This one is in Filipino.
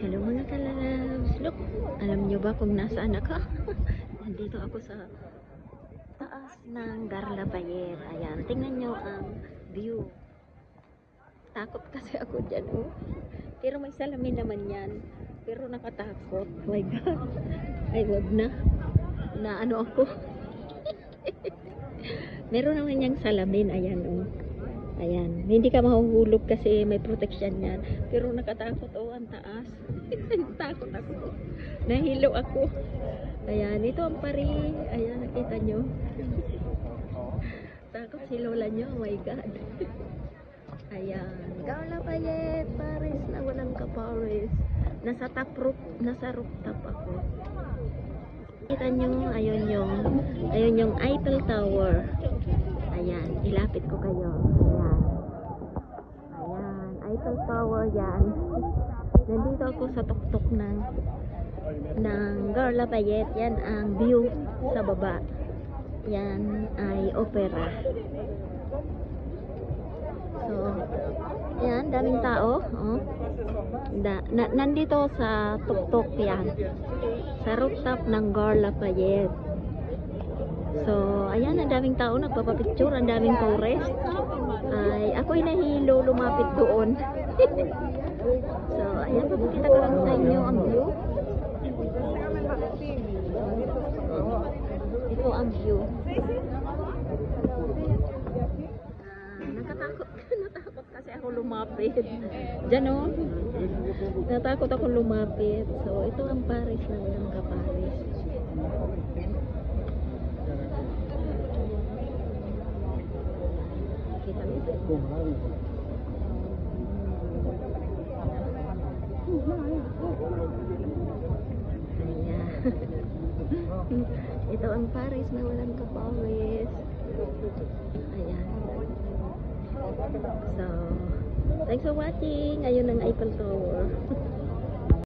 Hello mga kalabs. Look, alam nyo ba kung nasaan ako? Nandito ako sa taas ng Garlabayet. Ayan, tingnan nyo ang view. Takot kasi ako dyan, oh. Pero may salamin naman yan. Pero nakatakot. Oh my God. Ay, wag na. Na ano ako. Meron naman niyang salamin. Ayan, oh. Ayan. Hindi ka mahuhulog kasi may protection yan. Pero nakatakot, oh, ang taas. Takot ako. Nahilo ako. Ayan, ito ang pari. Ayan, nakita nyo. Takot si lola nyo. Oh my God. Ayan. Garlabayet, Paris na walang ka-Paris. Nasa rooftop ako. Kita nyo, ayun yung Eiffel Tower. Ayan, ilapit ko kayo. Ayan. Ayan, Eiffel Tower yan. Nandito ako sa tuktok ng Garlabayet. Yan ang view sa baba. Yan ay opera. So, yan, daming tao. Oh. Nandito sa tuktok yan. Sa rooftop ng Garlabayet. So, ayan, ang daming tao nagpapapicture, ang daming tourist. Ay, ako'y nahilo lumapit doon. So, ayan, papakita ko lang sa inyo ang view. Ito ang view. Natakot kasi ako lumapit. Diyan, oh. Natakot ako lumapit. So, ito ang Paris na walang ka-Paris. Kita mo ito. Ito ang Paris na walang ka-Paris. Ayan. So, thanks for watching. Ayun ang Eiffel Tower.